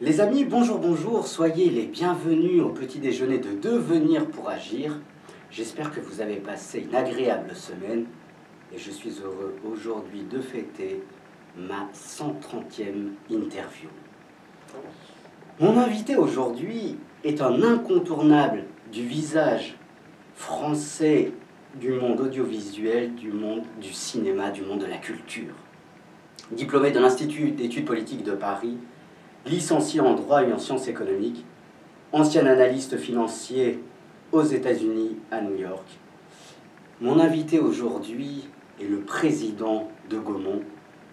Les amis, bonjour, bonjour, soyez les bienvenus au petit déjeuner de Devenir pour agir. J'espère que vous avez passé une agréable semaine et je suis heureux aujourd'hui de fêter ma 130e interview. Mon invité aujourd'hui est un incontournable du visage français du monde audiovisuel, du monde du cinéma, du monde de la culture. Diplômé de l'Institut d'études politiques de Paris, licencié en droit et en sciences économiques, ancien analyste financier aux États-Unis, à New York. Mon invité aujourd'hui est le président de Gaumont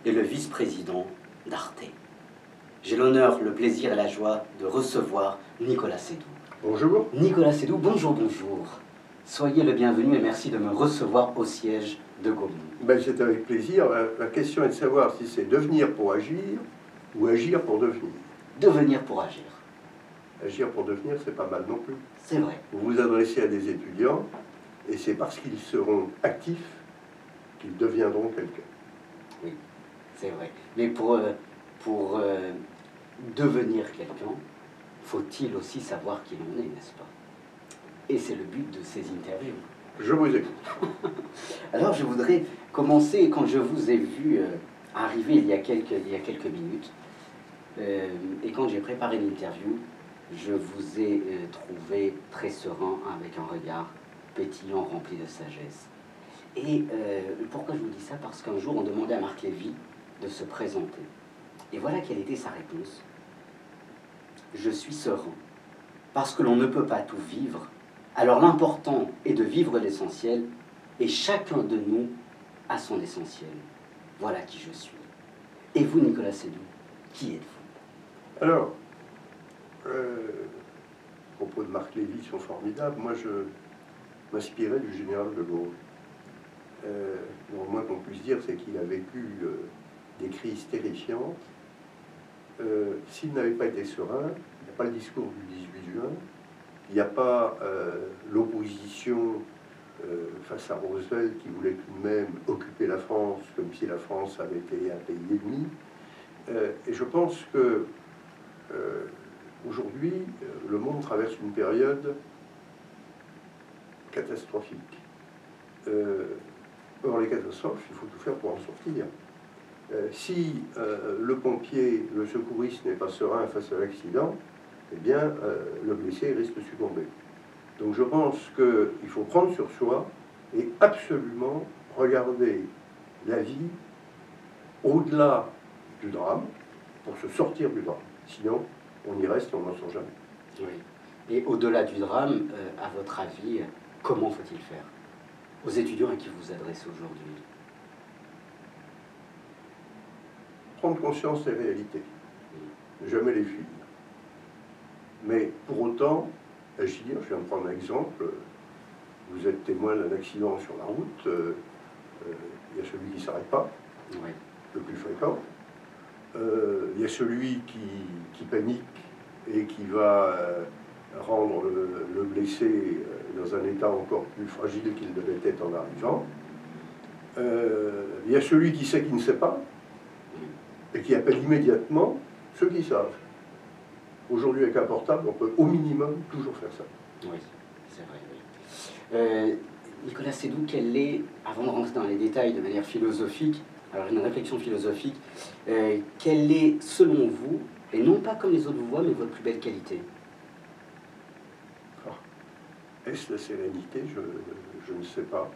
et le vice-président d'Arte. J'ai l'honneur, le plaisir et la joie de recevoir Nicolas Seydoux. Bonjour. Nicolas Seydoux, bonjour, bonjour. Soyez le bienvenu et merci de me recevoir au siège de Gaumont. Ben, c'est avec plaisir. La question est de savoir si c'est devenir pour agir ou agir pour devenir. Devenir pour agir. Agir pour devenir, c'est pas mal non plus. C'est vrai. Vous vous adressez à des étudiants et c'est parce qu'ils seront actifs qu'ils deviendront quelqu'un. Oui, c'est vrai. Mais pour devenir quelqu'un, faut-il aussi savoir qui l'on est, n'est-ce pas? Et c'est le but de ces interviews. Je vous écoute. Alors je voudrais commencer, quand je vous ai vu arriver il y a quelques minutes, et quand j'ai préparé l'interview, je vous ai trouvé très serein, avec un regard pétillant, rempli de sagesse. Et pourquoi je vous dis ça? Parce qu'un jour, on demandait à Marc Lévy de se présenter. Et voilà quelle était sa réponse. Je suis serein, parce que l'on ne peut pas tout vivre. Alors l'important est de vivre l'essentiel, et chacun de nous a son essentiel. Voilà qui je suis. Et vous, Nicolas Seydoux, qui êtes-vous? Alors, les propos de Marc Lévy sont formidables. Moi, je m'inspirais du général de Gaulle. Le moins qu'on puisse dire, c'est qu'il a vécu des crises terrifiantes. S'il n'avait pas été serein, il n'y a pas le discours du 18 juin, il n'y a pas l'opposition face à Roosevelt qui voulait tout de même occuper la France comme si la France avait été un pays ennemi. Et je pense que aujourd'hui, le monde traverse une période catastrophique. Or, les catastrophes, il faut tout faire pour en sortir. Si le pompier, le secouriste n'est pas serein face à l'accident, eh bien, le blessé risque de succomber. Donc je pense qu'il faut prendre sur soi et absolument regarder la vie au-delà du drame pour se sortir du drame. Sinon, on y reste et on n'en sort jamais. Oui. Et au-delà du drame, à votre avis, comment faut-il faire? Aux étudiants à qui vous vous adressez aujourd'hui? Prendre conscience des réalités, ne jamais les fuir. Mais pour autant, agir. Je viens de prendre un exemple. Vous êtes témoin d'un accident sur la route. Il y a celui qui ne s'arrête pas, Oui. le plus fréquent. Il y a celui qui panique et qui va rendre le blessé dans un état encore plus fragile qu'il devait être en arrivant. Il y a celui qui sait qu'il ne sait pas et qui appelle immédiatement ceux qui savent. Aujourd'hui, avec un portable, on peut au minimum toujours faire ça. Oui, c'est vrai. Oui. Nicolas Seydoux, quelle est, avant de rentrer dans les détails de manière philosophique, alors une réflexion philosophique, quelle est, selon vous, et non pas comme les autres vous voient, mais votre plus belle qualité? Est-ce la sérénité? Je ne sais pas.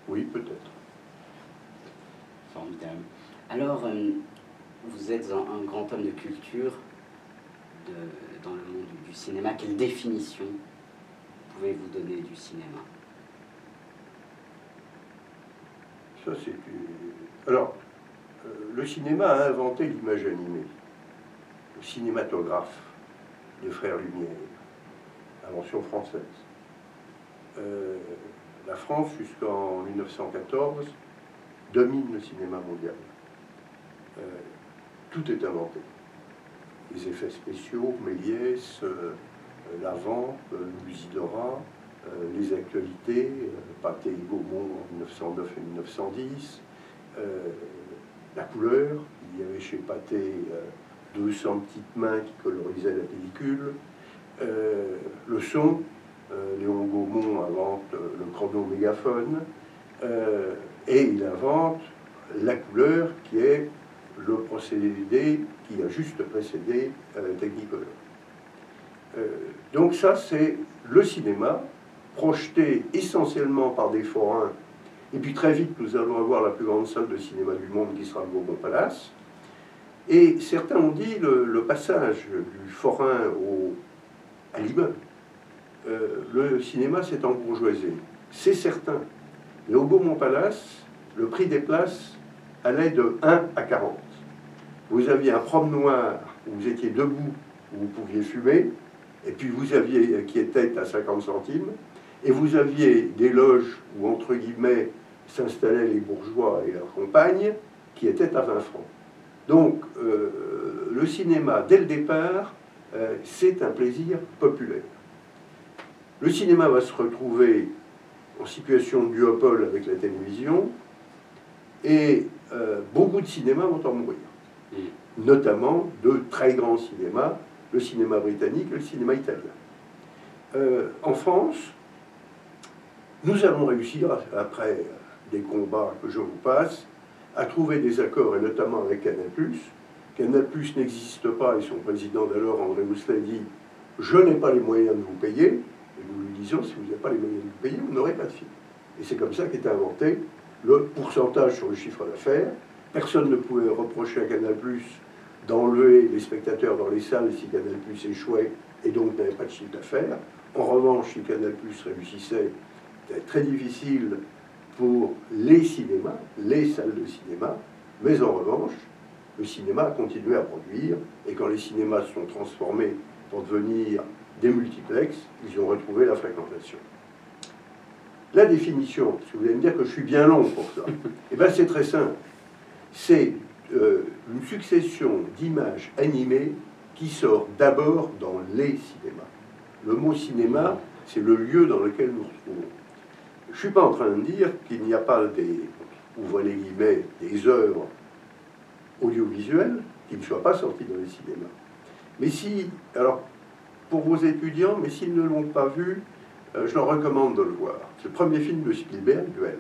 Oui, peut-être. Formidable. Alors, vous êtes un grand homme de culture dans le monde du cinéma. Quelle définition pouvez-vous donner du cinéma? Ça, c'est... Alors, le cinéma a inventé l'image animée. Le cinématographe des frères Lumière, invention française. La France, jusqu'en 1914, domine le cinéma mondial. Tout est inventé. Les effets spéciaux, Méliès, la vente, Musidora, les actualités, Pathé et Gaumont en 1909 et 1910, la couleur, il y avait chez Pathé 200 petites mains qui colorisaient la pellicule. Le son, Léon Gaumont invente le chronomégaphone, et il invente la couleur qui est le procédé qui a juste précédé Technicolor. Donc ça, c'est le cinéma, projeté essentiellement par des forains. Et puis très vite, nous allons avoir la plus grande salle de cinéma du monde qui sera le Bourbon Palace. Et certains ont dit le passage du forain à l'immeuble. Le cinéma s'est embourgeoisé. C'est certain. Mais au Bourbon Palace, le prix des places allait de 1 à 40. Vous aviez un promenoir où vous étiez debout, où vous pouviez fumer, et puis vous aviez qui était à 50 centimes, et vous aviez des loges où, entre guillemets, s'installaient les bourgeois et leurs compagnes, qui étaient à 20 francs. Donc, le cinéma, dès le départ, c'est un plaisir populaire. Le cinéma va se retrouver en situation de duopole avec la télévision, et beaucoup de cinémas vont en mourir. Notamment de très grands cinémas, le cinéma britannique et le cinéma italien. En France, nous allons réussir, après des combats que je vous passe, à trouver des accords, et notamment avec Canal+. Canal+ n'existe pas, et son président d'alors, André Rousselet, dit « Je n'ai pas les moyens de vous payer », et nous lui disions « Si vous n'avez pas les moyens de vous payer, vous n'aurez pas de film ». Et c'est comme ça qu'est inventé le pourcentage sur le chiffre d'affaires. Personne ne pouvait reprocher à Canal+ d'enlever les spectateurs dans les salles si Canal+ échouait et donc n'avait pas de chiffre d'affaires. En revanche, si Canal+ réussissait, c'était très difficile pour les cinémas, les salles de cinéma, mais en revanche, le cinéma a continué à produire, et quand les cinémas se sont transformés pour devenir des multiplexes, ils ont retrouvé la fréquentation. La définition, parce que vous allez me dire que je suis bien long pour ça, et bien c'est très simple. C'est une succession d'images animées qui sort d'abord dans les cinémas. Le mot cinéma, c'est le lieu dans lequel nous nous retrouvons. Je ne suis pas en train de dire qu'il n'y a pas des, ouvrez les guillemets, des œuvres audiovisuelles qui ne soient pas sorties dans les cinémas. Mais si, alors, pour vos étudiants, mais s'ils ne l'ont pas vu, je leur recommande de le voir. C'est le premier film de Spielberg, Duel.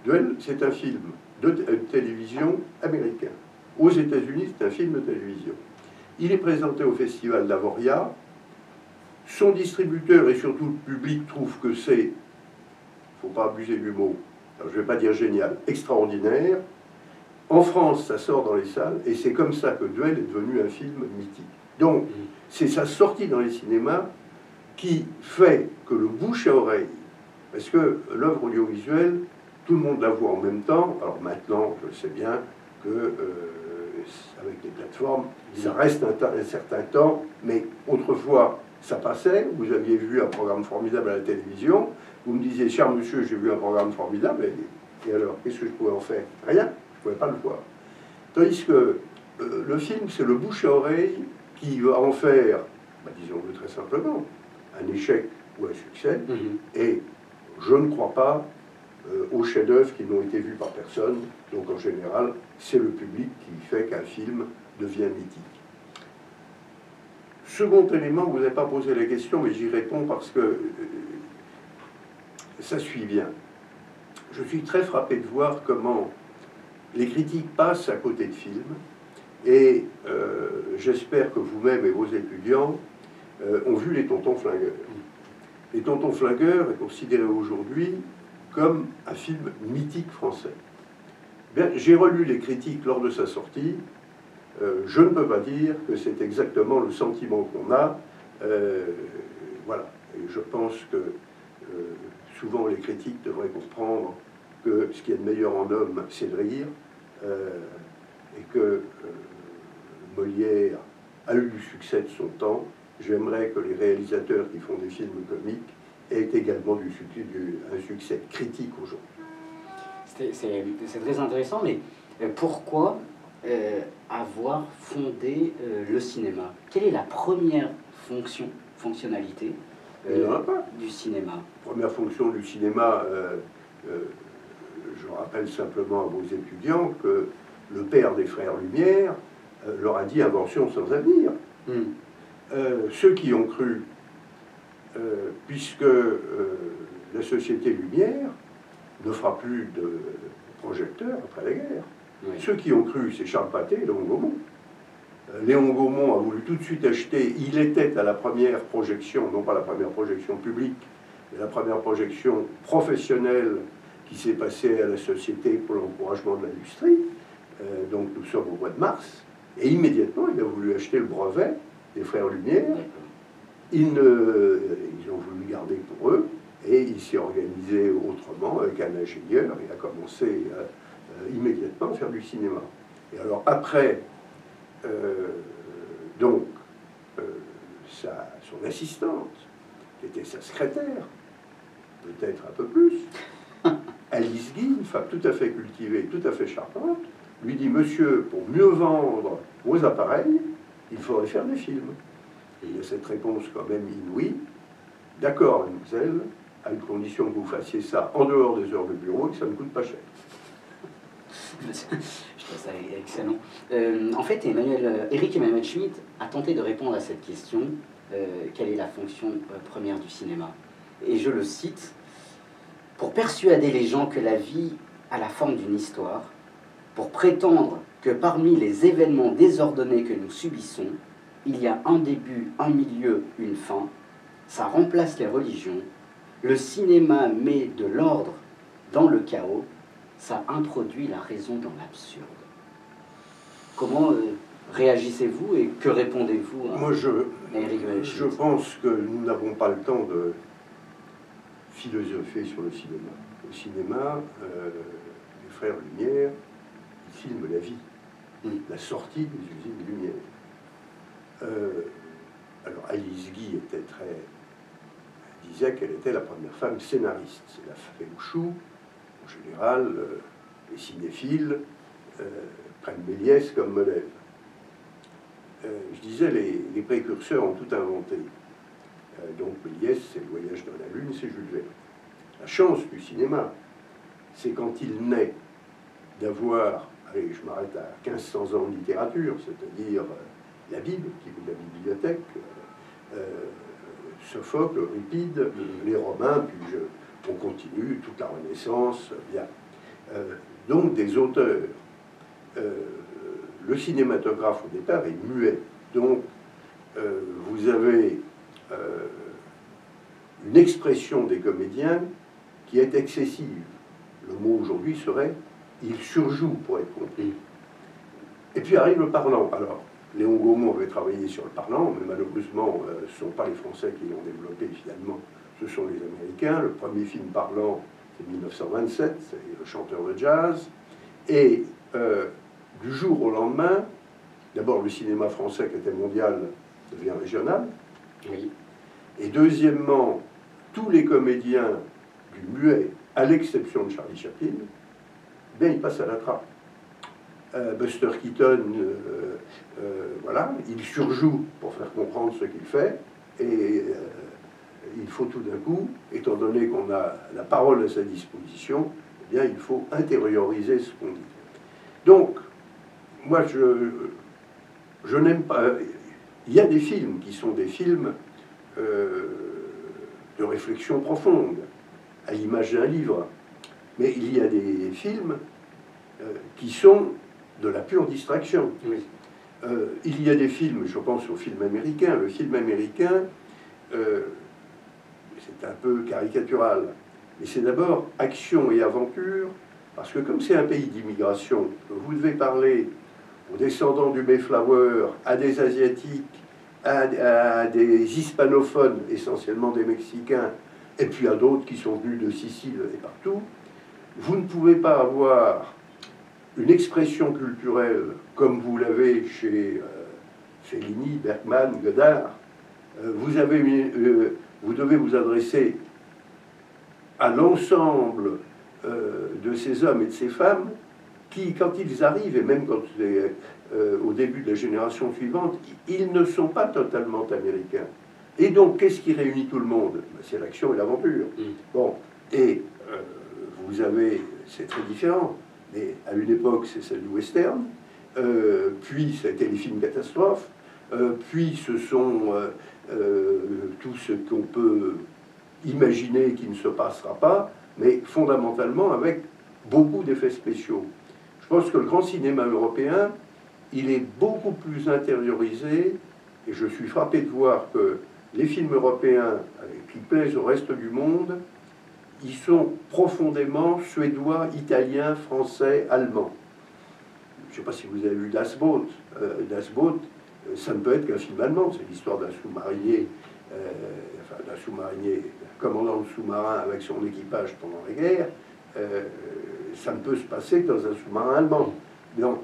Duel, c'est un film de télévision américain. Aux États-Unis, c'est un film de télévision. Il est présenté au Festival d'Avoria. Son distributeur et surtout le public trouvent que c'est, il ne faut pas abuser du mot, alors je ne vais pas dire génial, extraordinaire. En France, ça sort dans les salles, et c'est comme ça que Duel est devenu un film mythique. Donc, c'est sa sortie dans les cinémas qui fait que le bouche à oreille, parce que l'œuvre audiovisuelle, tout le monde la voit en même temps. Alors maintenant, je sais bien que avec les plateformes, ça reste un certain temps, mais autrefois, ça passait. Vous aviez vu un programme formidable à la télévision, vous me disiez, cher monsieur, j'ai vu un programme formidable, et alors, qu'est-ce que je pouvais en faire? Rien, je ne pouvais pas le voir. Tandis que le film, c'est le bouche à oreille qui va en faire, disons-le très simplement, un échec ou un succès, et je ne crois pas aux chefs-d'œuvre qui n'ont été vus par personne. Donc en général, c'est le public qui fait qu'un film devient mythique. Second élément, vous n'avez pas posé la question, mais j'y réponds parce que ça suit bien. Je suis très frappé de voir comment les critiques passent à côté de films, et j'espère que vous-même et vos étudiants ont vu Les Tontons Flingueurs. Les Tontons Flingueurs est considéré aujourd'hui comme un film mythique français. J'ai relu les critiques lors de sa sortie. Je ne peux pas dire que c'est exactement le sentiment qu'on a. Voilà. Et je pense que souvent les critiques devraient comprendre que ce qu'il y a de meilleur en homme, c'est de rire, et que Molière a eu du succès de son temps. J'aimerais que les réalisateurs qui font des films comiques aient également un succès critique aujourd'hui. C'est très intéressant, mais pourquoi avoir fondé le cinéma? Quelle est la première fonctionnalité du cinéma? Première fonction du cinéma, je rappelle simplement à vos étudiants que le père des frères Lumière, leur a dit « invention sans avenir ». Ceux qui ont cru, puisque la société Lumière ne fera plus de projecteurs après la guerre. Oui. Ceux qui ont cru, c'est Charles Pathé et Léon Gaumont. Léon Gaumont a voulu tout de suite acheter, il était à la première projection, non pas la première projection publique, mais la première projection professionnelle qui s'est passée à la Société pour l'encouragement de l'industrie. Donc nous sommes au mois de mars, et immédiatement il a voulu acheter le brevet des frères Lumière. Ils ont voulu garder pour eux, et il s'est organisé autrement avec un ingénieur. Il a commencé immédiatement à faire du cinéma. Et alors après, son assistante, qui était sa secrétaire, peut-être un peu plus, Alice Guy, une femme tout à fait cultivée, tout à fait charmante, lui dit « Monsieur, pour mieux vendre vos appareils, il faudrait faire des films. » Et il y a cette réponse quand même inouïe. « D'accord, mademoiselle, à une condition que vous fassiez ça en dehors des heures de bureau et que ça ne coûte pas cher. » Je trouve ça excellent. En fait, Éric Emmanuel Schmitt a tenté de répondre à cette question. Quelle est la fonction première du cinéma? Et je le cite: « Pour persuader les gens que la vie a la forme d'une histoire, pour prétendre que parmi les événements désordonnés que nous subissons, il y a un début, un milieu, une fin, ça remplace les religions, le cinéma met de l'ordre dans le chaos, ça introduit la raison dans l'absurde. » Comment réagissez-vous et que répondez-vous à Moi, je pense que nous n'avons pas le temps de philosopher sur le cinéma. Le cinéma, les frères Lumière, ils filment la vie, la sortie des usines Lumière. Alors Alice Guy disait qu'elle était la première femme scénariste. C'est la Félouchou. En général, les cinéphiles prennent Méliès comme modèle. Je disais, les précurseurs ont tout inventé. Donc Méliès, c'est le voyage dans la Lune, c'est Jules Verne. La chance du cinéma, c'est quand il naît d'avoir, allez, je m'arrête à 1500 ans de littérature, c'est-à-dire la Bible, qui est la bibliothèque, Sophocle, Euripide, les Romains, puis on continue, toute la Renaissance, bien. Donc des auteurs. Le cinématographe au départ est muet. Donc vous avez une expression des comédiens qui est excessive. Le mot aujourd'hui serait « il surjoue » pour être compris. Et puis arrive le parlant. Alors, Léon Gaumont avait travaillé sur le parlant, mais malheureusement, ce ne sont pas les Français qui l'ont développé finalement, ce sont les Américains. Le premier film parlant, c'est 1927, c'est Le chanteur de jazz. Et du jour au lendemain, d'abord le cinéma français qui était mondial devient régional. Oui. Et deuxièmement, tous les comédiens du muet, à l'exception de Charlie Chaplin, bien, ils passent à la trappe. Buster Keaton, voilà, il surjoue pour faire comprendre ce qu'il fait, et il faut tout d'un coup, étant donné qu'on a la parole à sa disposition, eh bien, il faut intérioriser ce qu'on dit. Donc, moi, je n'aime pas... Il y a des films qui sont des films de réflexion profonde, à l'image d'un livre, mais il y a des films qui sont de la pure distraction. Oui. Il y a des films, je pense au film américain. Le film américain, c'est un peu caricatural, mais c'est d'abord action et aventure, parce que comme c'est un pays d'immigration, vous devez parler aux descendants du Mayflower, à des Asiatiques, à des hispanophones, essentiellement des Mexicains, et puis à d'autres qui sont venus de Sicile et partout. Vous ne pouvez pas avoir une expression culturelle comme vous l'avez chez Fellini, Bergman, Godard. Vous devez vous adresser à l'ensemble de ces hommes et de ces femmes qui, quand ils arrivent, et même quand au début de la génération suivante, ils ne sont pas totalement américains. Et donc, qu'est-ce qui réunit tout le monde? C'est l'action et l'aventure. Bon, et vous avez, c'est très différent. mais à une époque, c'est celle du western, puis ça a été les films catastrophes, puis ce sont tout ce qu'on peut imaginer qui ne se passera pas, mais fondamentalement avec beaucoup d'effets spéciaux. Je pense que le grand cinéma européen, il est beaucoup plus intériorisé, et je suis frappé de voir que les films européens qui plaisent au reste du monde, ils sont profondément suédois, italiens, français, allemands. Je ne sais pas si vous avez vu Das Boot. Das Boot, ça ne peut être qu'un film allemand. C'est l'histoire d'un sous-marinier, d'un sous-marinier, d'un commandant de sous-marin avec son équipage pendant la guerre. Ça ne peut se passer que dans un sous-marin allemand. Donc,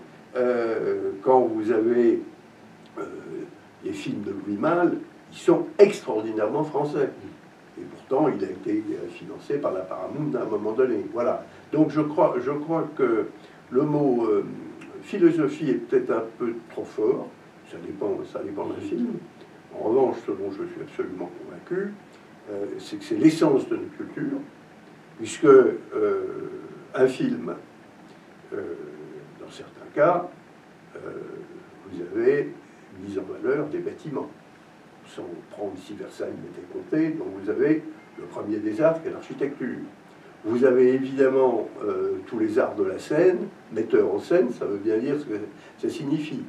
quand vous avez les films de Louis Malle, ils sont extraordinairement français. Et pourtant, il a été financé par la Paramount à un moment donné. Voilà. Donc, je crois que le mot philosophie est peut-être un peu trop fort. Ça dépend d'un film. En revanche, ce dont je suis absolument convaincu, c'est que c'est l'essence de notre culture, puisque un film, dans certains cas, vous avez mis en valeur des bâtiments. Sans prendre si Versailles m'était compté, donc vous avez le premier des arts qui est l'architecture. Vous avez évidemment tous les arts de la scène, metteur en scène, ça veut bien dire ce que ça signifie.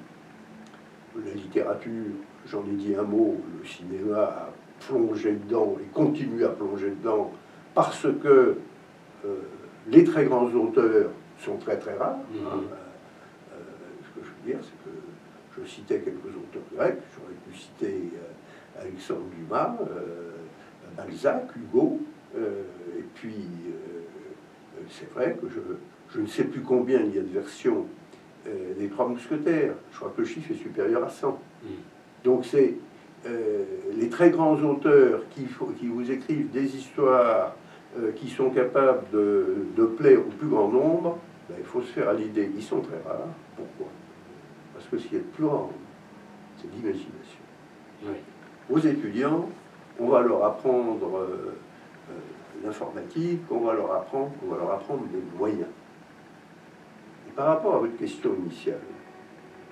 La littérature, j'en ai dit un mot, le cinéma a plongé dedans et continue à plonger dedans parce que les très grands auteurs sont très très rares. Ce que je veux dire, c'est que je citais quelques auteurs grecs, j'aurais pu citer Alexandre Dumas, Balzac, Hugo, et puis c'est vrai que je ne sais plus combien il y a de versions des Trois Mousquetaires. Je crois que le chiffre est supérieur à 100. Donc c'est les très grands auteurs qui vous écrivent des histoires qui sont capables de plaire au plus grand nombre. Ben, il faut se faire à l'idée, ils sont très rares. Pourquoi? Parce que ce qui est le plus rare, c'est l'imagination. Oui. Aux étudiants, on va leur apprendre l'informatique, on va leur apprendre des moyens. Et par rapport à votre question initiale,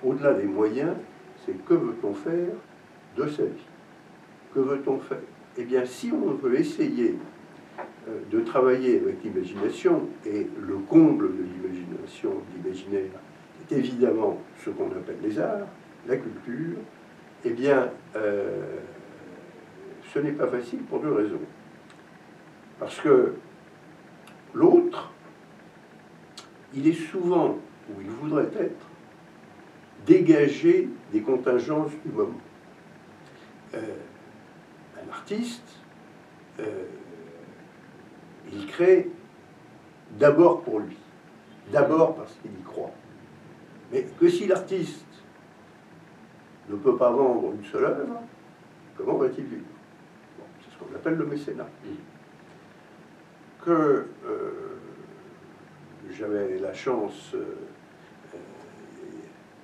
au-delà des moyens, c'est que veut-on faire de sa vie? Que veut-on faire? Eh bien, si on veut essayer de travailler avec l'imagination, et le comble de l'imagination, de l'imaginaire, est évidemment ce qu'on appelle les arts, la culture, eh bien, ce n'est pas facile pour deux raisons. Parce que l'autre, il est souvent, ou il voudrait être, dégagé des contingences du moment. Un artiste, il crée d'abord pour lui, d'abord parce qu'il y croit. Mais que si l'artiste ne peut pas vendre une seule œuvre, comment va-t-il vivre? Bon, c'est ce qu'on appelle le mécénat. Que j'avais la chance,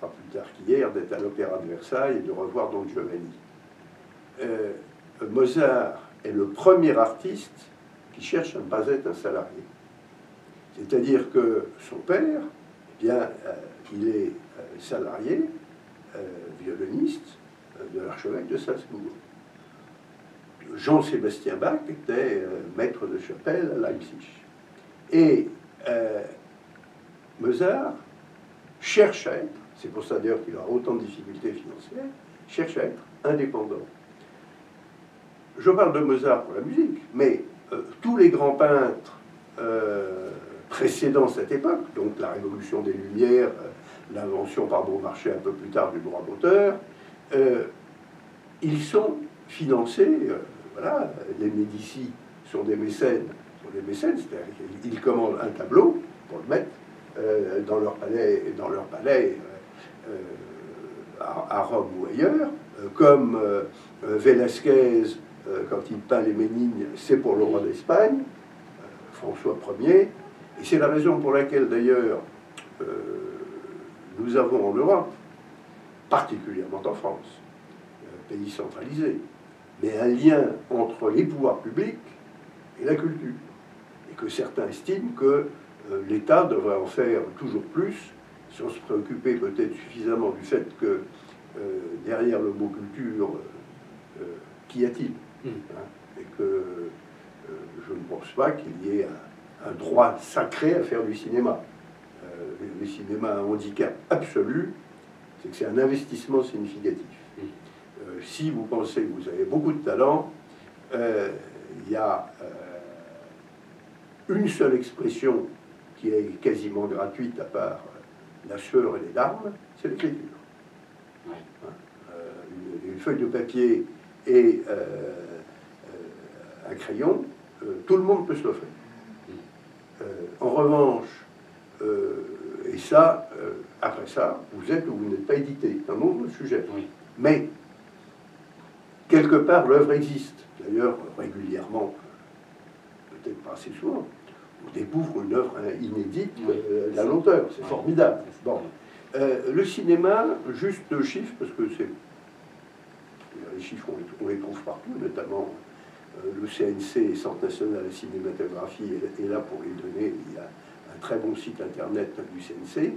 pas plus tard qu'hier, d'être à l'Opéra de Versailles et de revoir Don Giovanni. Mozart est le premier artiste qui cherche à ne pas être un salarié. C'est-à-dire que son père, eh bien, il est salarié, violoniste de l'archevêque de Salzbourg. Jean-Sébastien Bach était maître de chapelle à Leipzig. Et Mozart cherche à être, c'est pour ça d'ailleurs qu'il a autant de difficultés financières, cherche à être indépendant. Je parle de Mozart pour la musique, mais tous les grands peintres précédant cette époque, donc la révolution des Lumières, l'invention par Beaumarchais un peu plus tard du droit d'auteur, ils sont financés, voilà, les Médicis sont des mécènes, c'est-à-dire qu'ils commandent un tableau pour le mettre dans leur palais à Rome ou ailleurs, comme Velázquez, quand il peint les Ménignes, c'est pour le roi d'Espagne, François Ier, et c'est la raison pour laquelle d'ailleurs nous avons en Europe, particulièrement en France, pays centralisé, mais un lien entre les pouvoirs publics et la culture. Et que certains estiment que l'État devrait en faire toujours plus, sans se préoccuper peut-être suffisamment du fait que derrière le mot culture, qu'y a-t-il, hein, et que je ne pense pas qu'il y ait un droit sacré à faire du cinéma. Le cinéma a un handicap absolu, c'est que c'est un investissement significatif. Si vous pensez que vous avez beaucoup de talent, il y a une seule expression qui est quasiment gratuite à part la sueur et les larmes, c'est l'écriture. Ouais. Une feuille de papier et un crayon, tout le monde peut se l'offrir. En revanche, et ça, après ça, vous êtes ou vous n'êtes pas édité, c'est un autre sujet. Oui. Mais, quelque part, l'œuvre existe. D'ailleurs, régulièrement, peut-être pas assez souvent, on découvre une œuvre inédite d'un auteur. C'est formidable. Bon. Le cinéma, juste deux chiffres, parce que c'est... Les chiffres, on les trouve partout, notamment le CNC, Centre National de la Cinématographie, est là pour les donner. Il y a un très bon site internet du CNC.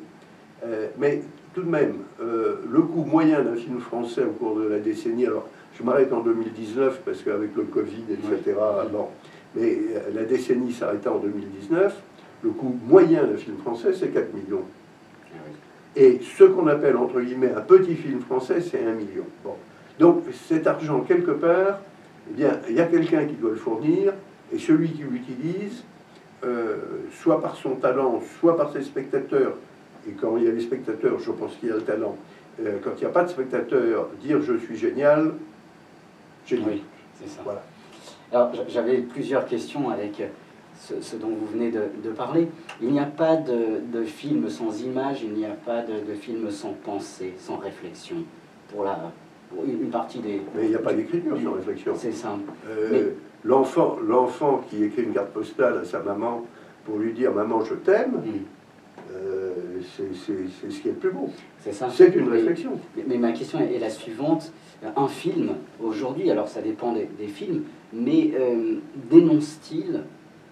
Mais tout de même, le coût moyen d'un film français au cours de la décennie, alors je m'arrête en 2019 parce qu'avec le Covid, etc., bon, mais la décennie s'arrêta en 2019, le coût moyen d'un film français, c'est 4 millions. Et ce qu'on appelle, entre guillemets, un petit film français, c'est 1 million. Bon. Donc cet argent, quelque part, eh bien, il y a quelqu'un qui doit le fournir, et celui qui l'utilise, soit par son talent, soit par ses spectateurs, et quand il y a les spectateurs, je pense qu'il y a le talent, quand il n'y a pas de spectateurs, dire « je suis génial », génial. Oui, c'est ça. Voilà. Alors, j'avais plusieurs questions avec ce dont vous venez de parler. Il n'y a pas de film sans image, il n'y a pas de film sans pensée, sans réflexion, pour une partie des... Mais il n'y a pas d'écriture sans réflexion. C'est simple. L'enfant qui écrit une carte postale à sa maman pour lui dire « maman, je t'aime », c'est ce qui est le plus beau. C'est ça. C'est une réflexion. Mais ma question est la suivante. Un film, aujourd'hui, alors ça dépend des films, mais dénonce-t-il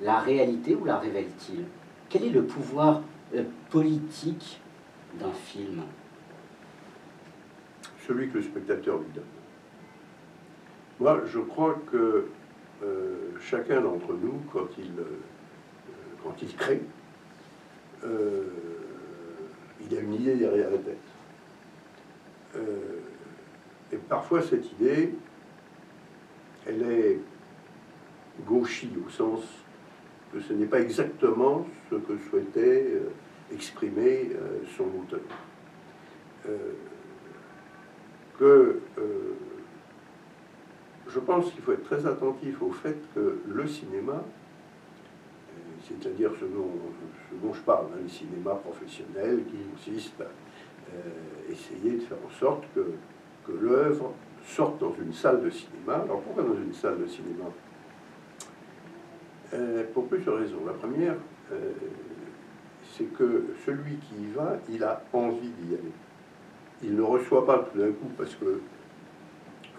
la réalité ou la révèle-t-il? Quel est le pouvoir politique d'un film? Celui que le spectateur lui donne. Moi, je crois que chacun d'entre nous, quand il crée, il a une idée derrière la tête. Et parfois, cette idée, elle est gauchie, au sens que ce n'est pas exactement ce que souhaitait exprimer son auteur. Je pense qu'il faut être très attentif au fait que le cinéma, c'est-à-dire ce dont je parle, hein, le cinéma professionnel qui consiste à essayer de faire en sorte que l'œuvre sorte dans une salle de cinéma. Alors pourquoi dans une salle de cinéma? Pour plusieurs raisons. La première, c'est que celui qui y va, il a envie d'y aller. Il ne reçoit pas tout d'un coup parce que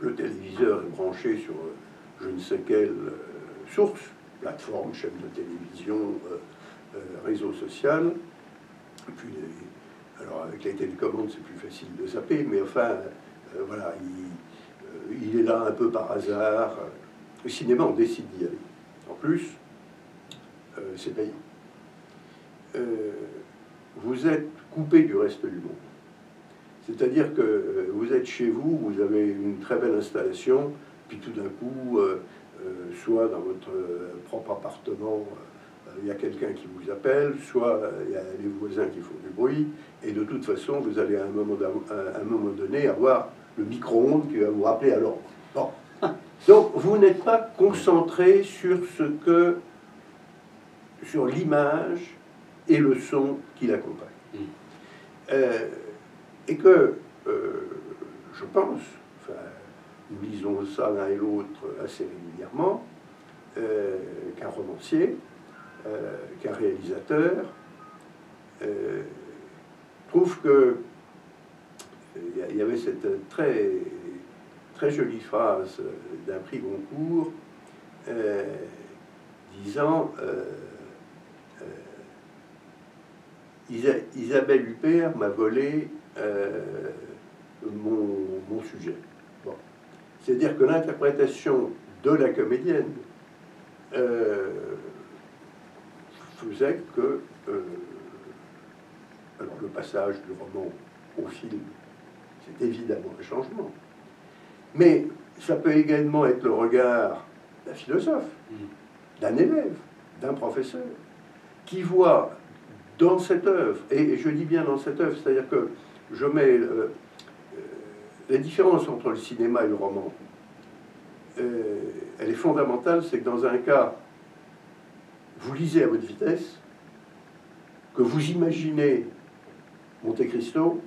le téléviseur est branché sur je ne sais quelle source, plateforme, chaîne de télévision, réseau social. Et puis, alors avec les télécommandes, c'est plus facile de zapper, mais enfin, voilà, il est là un peu par hasard. Le cinéma, on décide d'y aller. En plus, c'est payant. Vous êtes coupé du reste du monde. C'est-à-dire que vous êtes chez vous, vous avez une très belle installation, puis tout d'un coup, soit dans votre propre appartement, il y a quelqu'un qui vous appelle, soit il y a les voisins qui font du bruit, et de toute façon, vous allez à un moment donné avoir le micro-ondes qui va vous rappeler à l'ordre. Bon. Donc, vous n'êtes pas concentré sur sur l'image et le son qui l'accompagne. Et que, je pense, enfin, nous lisons ça l'un et l'autre assez régulièrement, qu'un romancier, qu'un réalisateur trouve que il y avait cette très jolie phrase d'un prix Isabelle Huppert m'a volé mon sujet. Bon. C'est-à-dire que l'interprétation de la comédienne faisait que alors le passage du roman au film, c'est évidemment un changement, mais ça peut également être le regard d'un philosophe, d'un élève, d'un professeur, qui voit dans cette œuvre, et je dis bien dans cette œuvre, c'est-à-dire que je mets la différence entre le cinéma et le roman, elle est fondamentale, c'est que dans un cas, vous lisez à votre vitesse, que vous imaginez Monte Cristo,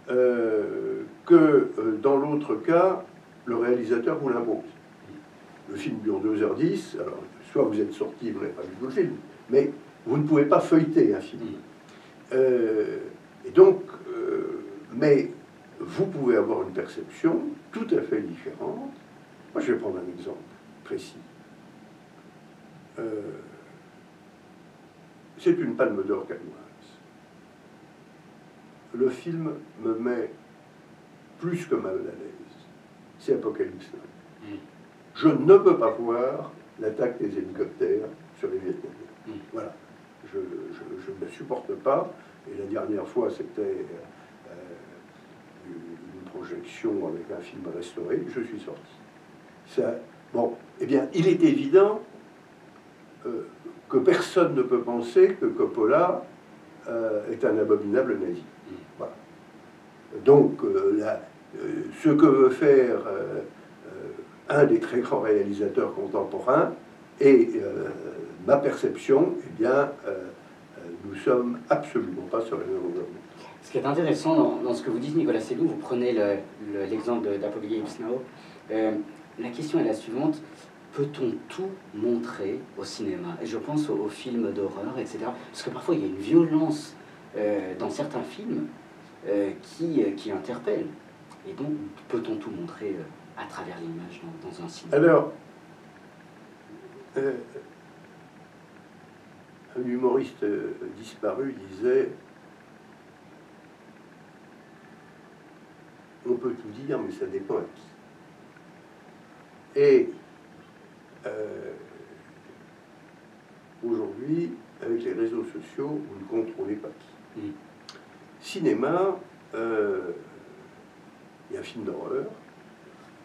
que dans l'autre cas, le réalisateur vous l'impose. Le film dure 2h10, alors soit vous êtes sorti, vous n'avez pas vu tout le film, mais vous ne pouvez pas feuilleter un film. Et donc, mais vous pouvez avoir une perception tout à fait différente. Moi, je vais prendre un exemple précis. C'est une palme d'or cannoise. Le film me met plus que mal à l'aise. C'est Apocalypse Now. Je ne peux pas voir l'attaque des hélicoptères sur les Vietnamiens. Voilà. Je ne la supporte pas. Et la dernière fois, c'était une projection avec un film restauré. Je suis sorti. Ça, bon, eh bien, il est évident que personne ne peut penser que Coppola est un abominable nazi. Voilà. Donc, ce que veut faire un des très grands réalisateurs contemporains et ma perception, eh bien, nous sommes absolument pas sur les mêmes longueurs. Ce qui est intéressant dans ce que vous dites, Nicolas Seydoux, vous prenez l'exemple d'Apocalypse Now. La question est la suivante: peut-on tout montrer au cinéma? Et je pense aux films d'horreur, etc. Parce que parfois il y a une violence dans certains films qui interpelle. Et donc, peut-on tout montrer à travers l'image dans un cinéma? Alors, un humoriste disparu disait: on peut tout dire, mais ça dépend à qui. Et aujourd'hui, avec les réseaux sociaux, vous ne contrôlez pas qui. Cinéma, il y a un film d'horreur,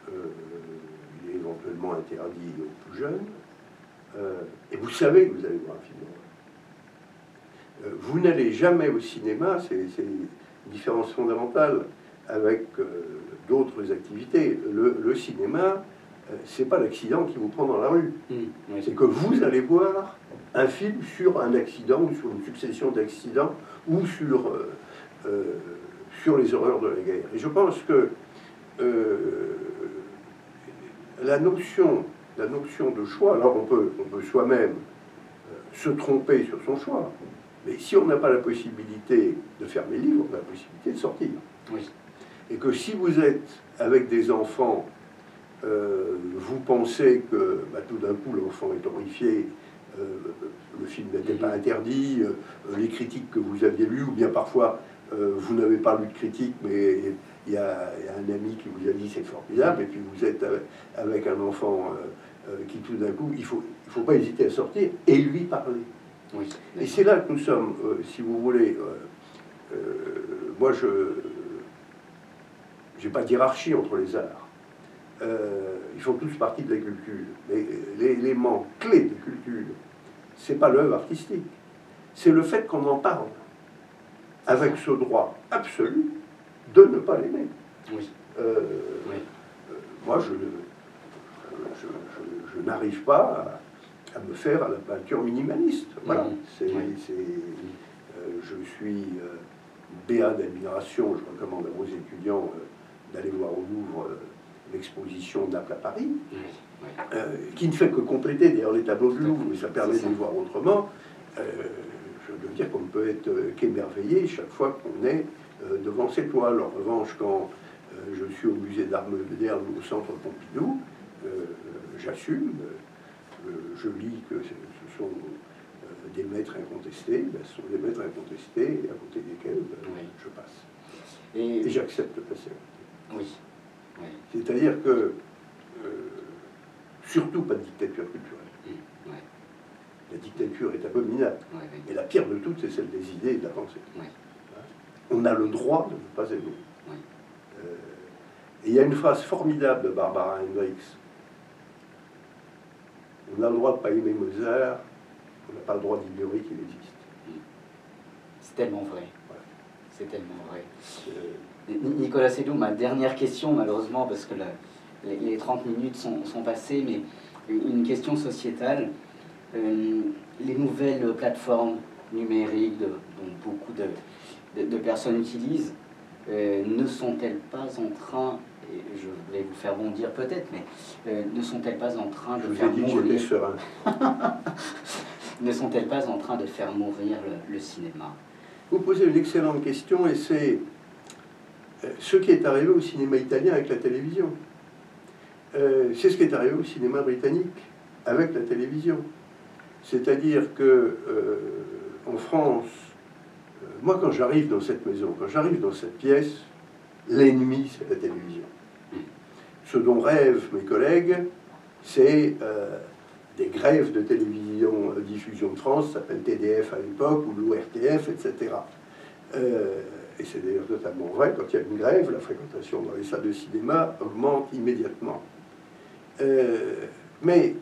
il est éventuellement interdit aux plus jeunes, et vous savez que vous allez voir un film d'horreur. Vous n'allez jamais au cinéma, c'est une différence fondamentale avec d'autres activités. Le cinéma, c'est pas l'accident qui vous prend dans la rue. C'est que vous allez voir un film sur un accident ou sur une succession d'accidents ou sur les horreurs de la guerre. Et je pense que la notion de choix, alors on peut soi-même se tromper sur son choix, mais si on n'a pas la possibilité de fermer le livre, on a la possibilité de sortir. Oui. Et que si vous êtes avec des enfants, vous pensez que tout d'un coup l'enfant est horrifié, le film n'était pas interdit, les critiques que vous aviez lues, ou bien parfois vous n'avez pas lu de critique, mais il y a un ami qui vous a dit c'est formidable, et puis vous êtes avec un enfant qui tout d'un coup, il faut pas hésiter à sortir et lui parler. Oui. Et c'est là que nous sommes, si vous voulez, moi j'ai pas de hiérarchie entre les arts. Ils font tous partie de la culture. Mais l'élément clé de culture, c'est pas l'œuvre artistique, c'est le fait qu'on en parle avec ce droit absolu de ne pas l'aimer. Oui. Moi, je n'arrive pas à me faire à la peinture minimaliste. Voilà. Je suis béat d'admiration. Je recommande à vos étudiants d'aller voir au Louvre l'exposition Naples à Paris, qui ne fait que compléter d'ailleurs les tableaux du Louvre, mais ça permet de les voir autrement. Je veux dire qu'on ne peut être qu'émerveillé chaque fois qu'on est devant ces toiles. En revanche, quand je suis au musée d'art moderne au centre Pompidou, j'assume, je lis que ce sont des maîtres incontestés, ce sont des maîtres incontestés à côté desquels Oui. je passe. Et j'accepte de passer à côté. oui, oui. C'est-à-dire que, surtout pas de dictature culturelle. Ouais. La dictature est abominable. Ouais, ouais. Et la pire de toutes, c'est celle des idées et de la pensée. Ouais. On a le droit de ne pas aimer. Ouais. Et il y a une phrase formidable de Barbara Hendricks. On a le droit de ne pas aimer Mozart, on n'a pas le droit d'ignorer qu'il existe. C'est tellement vrai. Voilà. C'est tellement vrai. Nicolas Seydoux, ma dernière question, malheureusement, parce que les 30 minutes sont passées, mais une question sociétale. Les nouvelles plateformes numériques dont beaucoup de personnes utilisent, ne sont-elles pas en train, et je vais vous faire bondir peut-être, mais ne sont-elles pas en train de faire mourir ne sont-elles pas en train de faire mourir le cinéma? Vous posez une excellente question, et c'est ce qui est arrivé au cinéma italien avec la télévision. C'est ce qui est arrivé au cinéma britannique avec la télévision. C'est-à-dire que en France, moi quand j'arrive dans cette maison, quand j'arrive dans cette pièce, l'ennemi c'est la télévision. Ce dont rêvent mes collègues, c'est des grèves de télévision diffusion de France, ça s'appelle TDF à l'époque, ou l'ORTF, etc. Et c'est d'ailleurs totalement vrai, quand il y a une grève, la fréquentation dans les salles de cinéma augmente immédiatement. Mais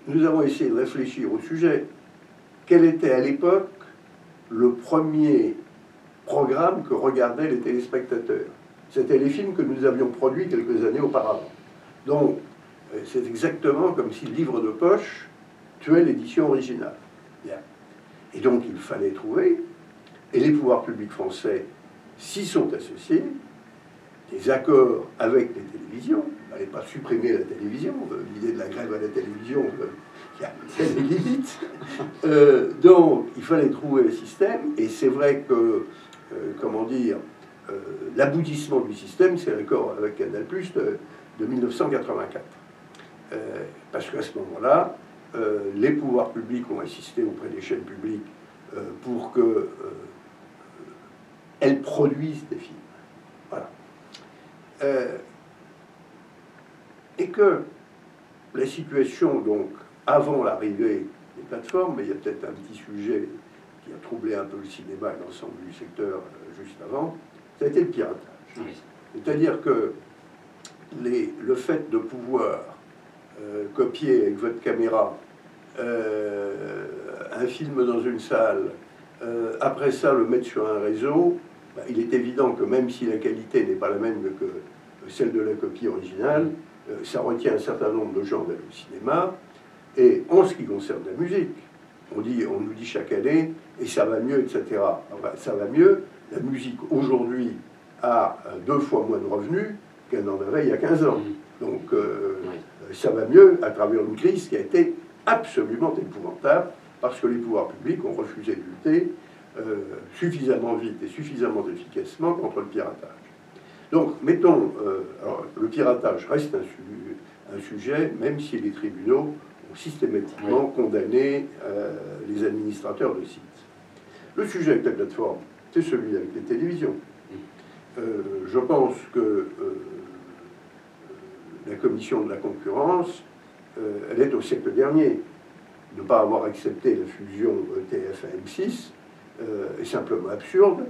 nous avons essayé de réfléchir au sujet. Quel était à l'époque le premier programme que regardaient les téléspectateurs? C'était les films que nous avions produits quelques années auparavant. Donc, c'est exactement comme si le livre de poche tuait l'édition originale. Bien. Et donc, il fallait trouver, et les pouvoirs publics français s'y sont associés, des accords avec les télévisions. Il ne fallait pas supprimer la télévision. L'idée de la grève à la télévision, il y a des limites. Donc, il fallait trouver le système, et c'est vrai que, comment dire, l'aboutissement du système, c'est l'accord avec Canal+ de 1984. Parce qu'à ce moment-là, les pouvoirs publics ont insisté auprès des chaînes publiques pour que elles produisent des films. Voilà. Et que la situation, donc, avant l'arrivée des plateformes, mais il y a peut-être un petit sujet qui a troublé un peu le cinéma et l'ensemble du secteur juste avant, ça a été le piratage. Oui. C'est-à-dire que le fait de pouvoir copier avec votre caméra un film dans une salle, après ça le mettre sur un réseau, il est évident que même si la qualité n'est pas la même que celle de la copie originale, ça retient un certain nombre de gens d'aller au cinéma. Et en ce qui concerne la musique, on nous dit chaque année, et ça va mieux, etc. Enfin, ça va mieux. La musique aujourd'hui a 2 fois moins de revenus qu'elle n'en avait il y a 15 ans. Donc ça va mieux à travers une crise qui a été absolument épouvantable, parce que les pouvoirs publics ont refusé de lutter suffisamment vite et suffisamment efficacement contre le piratage. Donc, mettons, alors, le piratage reste un sujet, même si les tribunaux ont systématiquement condamné les administrateurs de sites. Le sujet avec la plateforme, c'est celui avec les télévisions. Je pense que la commission de la concurrence, elle est au siècle dernier. Ne pas avoir accepté la fusion TF1-M6 est simplement absurde.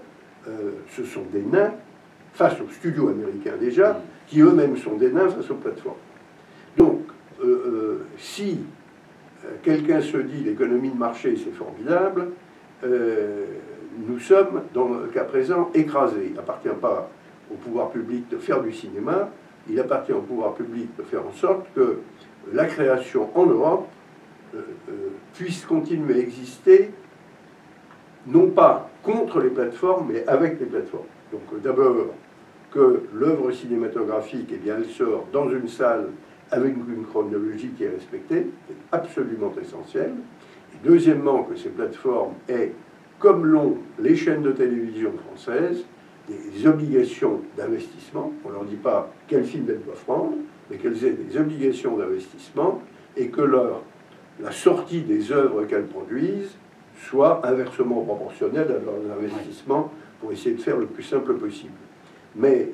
Ce sont des nains face aux studios américains déjà, qui eux-mêmes sont des nains face aux plateformes. Donc, si quelqu'un se dit l'économie de marché c'est formidable, nous sommes, dans le cas présent, écrasés. Il n'appartient pas au pouvoir public de faire du cinéma, il appartient au pouvoir public de faire en sorte que la création en Europe puisse continuer à exister, non pas contre les plateformes, mais avec les plateformes. Donc d'abord, que l'œuvre cinématographique, eh bien, elle sort dans une salle avec une chronologie qui est respectée, c'est absolument essentiel. Et deuxièmement, que ces plateformes aient, comme l'ont les chaînes de télévision françaises, des obligations d'investissement. On ne leur dit pas quel film elles doivent prendre, mais qu'elles aient des obligations d'investissement et que leur la sortie des œuvres qu'elles produisent soit inversement proportionnelle à leurs investissements pour essayer de faire le plus simple possible. Mais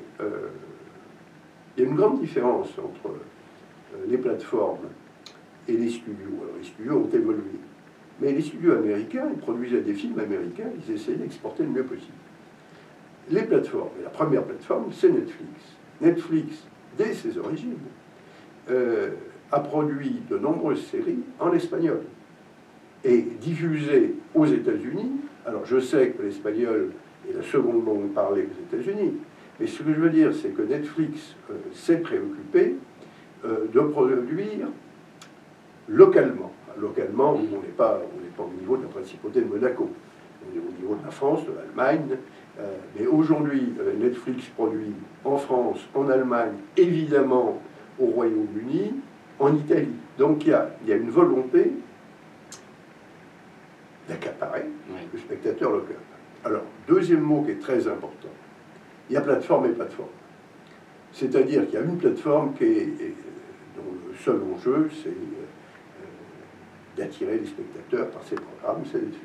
il y a une grande différence entre les plateformes et les studios. Alors, les studios ont évolué. Mais les studios américains, ils produisaient des films américains, ils essayaient d'exporter le mieux possible. Les plateformes, et la première plateforme, c'est Netflix. Netflix, dès ses origines, a produit de nombreuses séries en espagnol et diffusées aux États-Unis. Alors, je sais que l'espagnol est la seconde langue parlée aux États-Unis, mais ce que je veux dire, c'est que Netflix s'est préoccupé de produire localement. Localement, on n'est pas au niveau de la principauté de Monaco, on est au niveau de la France, de l'Allemagne. Mais aujourd'hui, Netflix produit en France, en Allemagne, évidemment au Royaume-Uni, en Italie. Donc il y a une volonté d'accaparer le spectateur local. Alors, deuxième mot qui est très important, il y a plateforme et plateforme. C'est-à-dire qu'il y a une plateforme dont le seul enjeu, c'est d'attirer les spectateurs par ses programmes, c'est Netflix.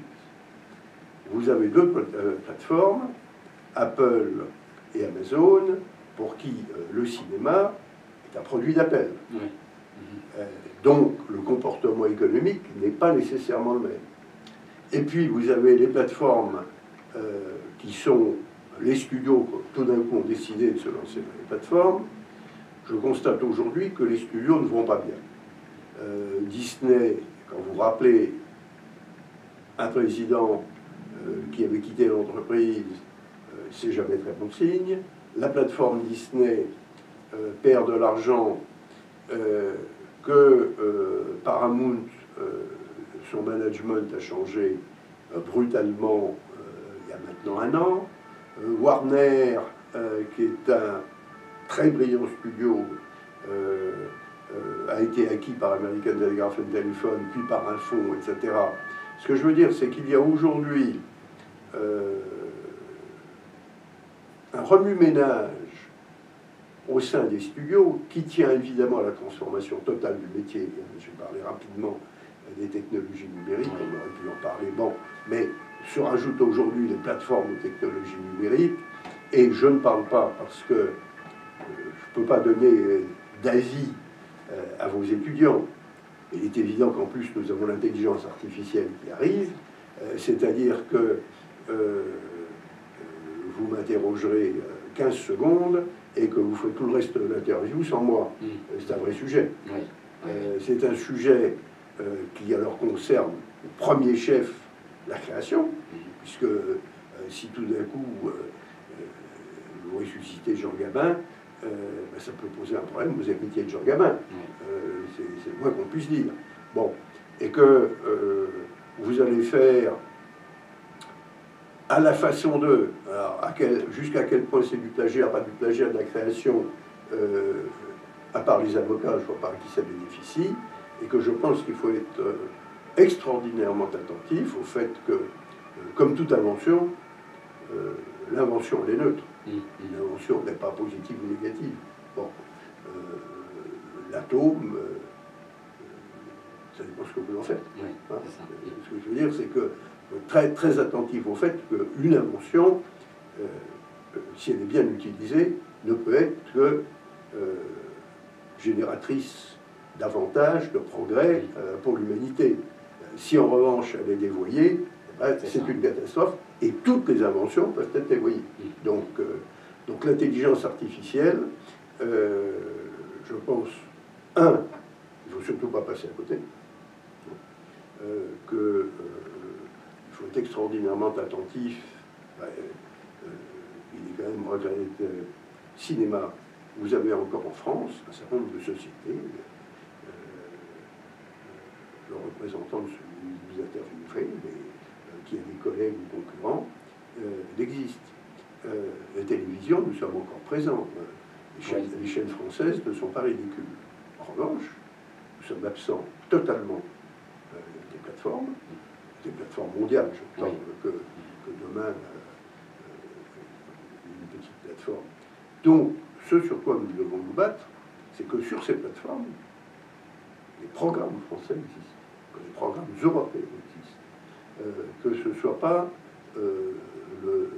Vous avez deux plateformes, Apple et Amazon, pour qui le cinéma est un produit d'appel. Donc le comportement économique n'est pas nécessairement le même. Et puis vous avez les plateformes qui sont les studios qui tout d'un coup ont décidé de se lancer dans les plateformes. Je constate aujourd'hui que les studios ne vont pas bien. Disney, quand vous vous rappelez un président qui avait quitté l'entreprise, c'est jamais très bon signe. La plateforme Disney perd de l'argent que Paramount, son management a changé brutalement il y a maintenant un an. Warner, qui est un très brillant studio, a été acquis par American Telegraph and Telephone, puis par un fonds, etc. Ce que je veux dire, c'est qu'il y a aujourd'hui un remue-ménage au sein des studios qui tient évidemment à la transformation totale du métier. Je vais parler rapidement des technologies numériques, on aurait pu en parler, bon, mais se rajoutent aujourd'hui les plateformes de technologies numériques, et je ne parle pas parce que je ne peux pas donner d'avis à vos étudiants. Il est évident qu'en plus nous avons l'intelligence artificielle qui arrive, c'est-à-dire que vous m'interrogerez 15 secondes et que vous ferez tout le reste de l'interview sans moi. C'est un vrai sujet. C'est un sujet qui alors concerne au premier chef la création, puisque si tout d'un coup vous ressuscitez Jean Gabin, ça peut poser un problème aux héritiers de Jean Gabin. C'est le moins qu'on puisse dire. Bon, et que vous allez faire à la façon de, jusqu'à quel point c'est du plagiat, pas du plagiat, de la création, à part les avocats, je ne vois pas à qui ça bénéficie, et que je pense qu'il faut être extraordinairement attentif au fait que, comme toute invention, l'invention elle est neutre. L'invention n'est pas positive ou négative. Bon, l'atome, ça dépend ce que vous en faites. Hein. Ce que je veux dire, c'est que très, très attentif au fait qu'une invention, si elle est bien utilisée, ne peut être que génératrice d'avantages, de progrès pour l'humanité. Si en revanche elle est dévoyée, c'est une catastrophe, et toutes les inventions peuvent être dévoyées. Donc l'intelligence artificielle, je pense, il ne faut surtout pas passer à côté, il faut être extraordinairement attentif. Il est quand même regretté cinéma. Vous avez encore en France un certain nombre de sociétés. Le représentant de celui que vous interviewez, qui a des collègues ou concurrents, il existe. La télévision, nous sommes encore présents. Les chaînes françaises ne sont pas ridicules. En revanche, nous sommes absents totalement des plateformes mondiales. Je pense que demain, une petite plateforme. Donc, ce sur quoi nous devons nous battre, c'est que sur ces plateformes, les programmes français existent. que les programmes européens existent, que ce ne soit pas le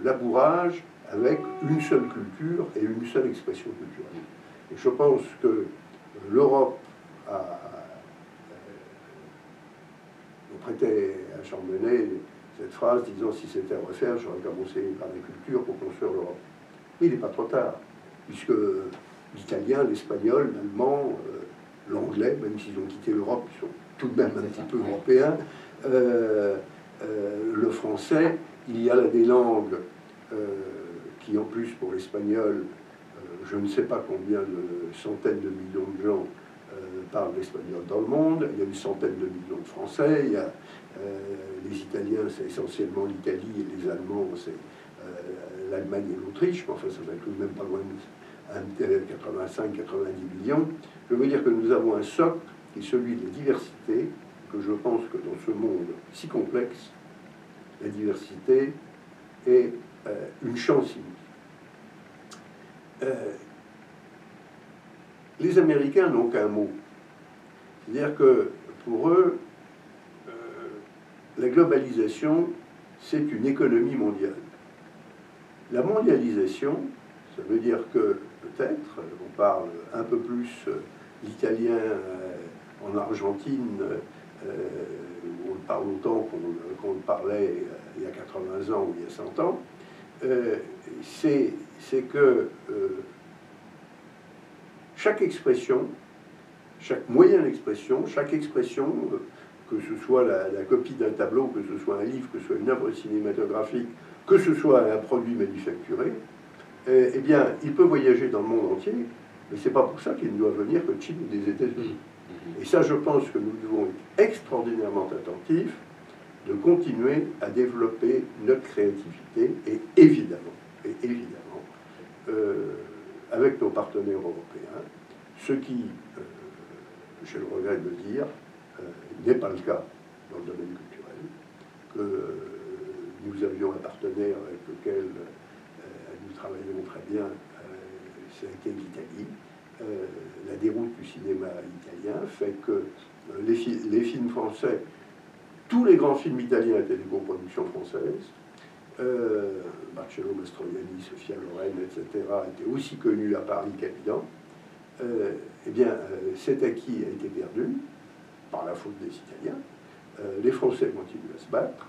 labourage avec une seule culture et une seule expression culturelle. Et je pense que l'Europe on prêtait à Chambonnet cette phrase disant si c'était à refaire, j'aurais commencé par la culture pour construire l'Europe. Mais il n'est pas trop tard, puisque l'italien, l'espagnol, l'allemand, l'anglais, même s'ils ont quitté l'Europe, ils sont tout de même un petit peu européens, le français, il y a là des langues qui, en plus, pour l'espagnol, je ne sais pas combien de centaines de millions de gens parlent l'espagnol dans le monde. Il y a une centaine de millions de Français. Il y a les Italiens, c'est essentiellement l'Italie, et les Allemands, c'est l'Allemagne et l'Autriche. Mais enfin, ça va tout de même pas loin de 85-90 millions. Je veux dire que nous avons un socle qui est celui de la diversité, que je pense que dans ce monde si complexe, la diversité est une chance inouïe. Les Américains n'ont qu'un mot. C'est-à-dire que pour eux, la globalisation, c'est une économie mondiale. La mondialisation, ça veut dire que peut-être, on parle un peu plus l'italien en Argentine, où on le parle autant qu'on le parlait il y a 80 ans ou il y a 100 ans, c'est que chaque expression, chaque moyen d'expression, chaque expression, que ce soit la copie d'un tableau, que ce soit un livre, que ce soit une œuvre cinématographique, que ce soit un produit manufacturé, eh bien, il peut voyager dans le monde entier, mais c'est pas pour ça qu'il ne doit venir que de Chine ou des États-Unis. Et ça, je pense que nous devons être extraordinairement attentifs de continuer à développer notre créativité, et évidemment, avec nos partenaires européens, ce qui, j'ai le regret de le dire, n'est pas le cas dans le domaine culturel, que nous avions un partenaire avec lequel nous travaillons très bien, c'était l'Italie. La déroute du cinéma italien fait que les films français, tous les grands films italiens étaient des coproductions françaises. Marcello Mastroianni, Sofia Loren, etc., étaient aussi connus à Paris qu'à Milan. Eh bien, cet acquis a été perdu par la faute des Italiens. Les Français continuent à se battre.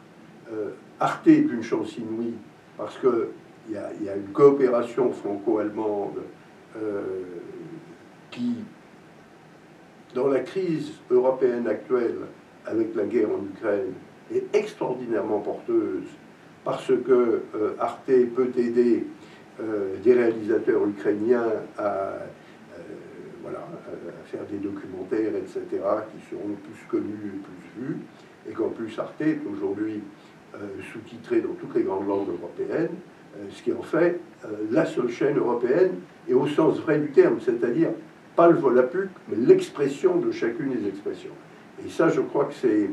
Arte est une chance inouïe parce qu'il y a une coopération franco-allemande qui, dans la crise européenne actuelle, avec la guerre en Ukraine, est extraordinairement porteuse parce que Arte peut aider des réalisateurs ukrainiens à faire des documentaires, etc., qui seront plus connus et plus vus, et qu'en plus Arte est aujourd'hui sous-titré dans toutes les grandes langues européennes, ce qui en fait la seule chaîne européenne, et au sens vrai du terme, c'est-à-dire pas le volapük, mais l'expression de chacune des expressions. Et ça, je crois que c'est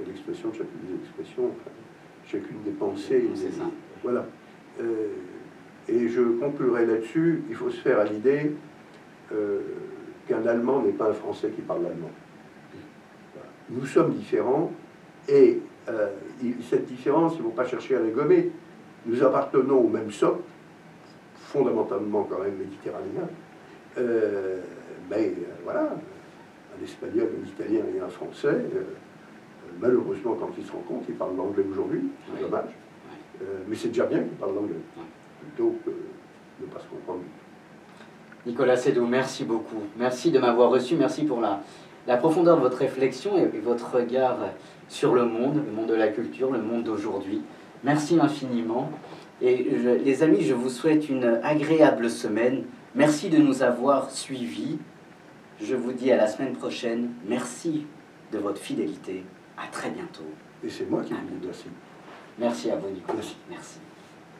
l'expression de chacune des expressions, enfin, chacune des pensées. Voilà. Et je conclurai là-dessus, il faut se faire à l'idée qu'un Allemand n'est pas un Français qui parle l'allemand. Voilà. Nous sommes différents, et cette différence, il ne faut pas chercher à la gommer. Nous appartenons au même socle, fondamentalement quand même méditerranéen, mais voilà, un Espagnol, un Italien et un Français, malheureusement, quand ils se rencontrent, ils parlent l'anglais aujourd'hui, c'est dommage, mais c'est déjà bien qu'ils parlent l'anglais, plutôt que de ne pas se comprendre. Nicolas Seydoux, merci beaucoup. Merci de m'avoir reçu, merci pour la profondeur de votre réflexion et votre regard sur le monde de la culture, le monde d'aujourd'hui. Merci infiniment. Et les amis, je vous souhaite une agréable semaine. Merci de nous avoir suivis. Je vous dis à la semaine prochaine. Merci de votre fidélité. À très bientôt. Et c'est moi qui vous remercie. Merci à vous, Nicolas. Merci.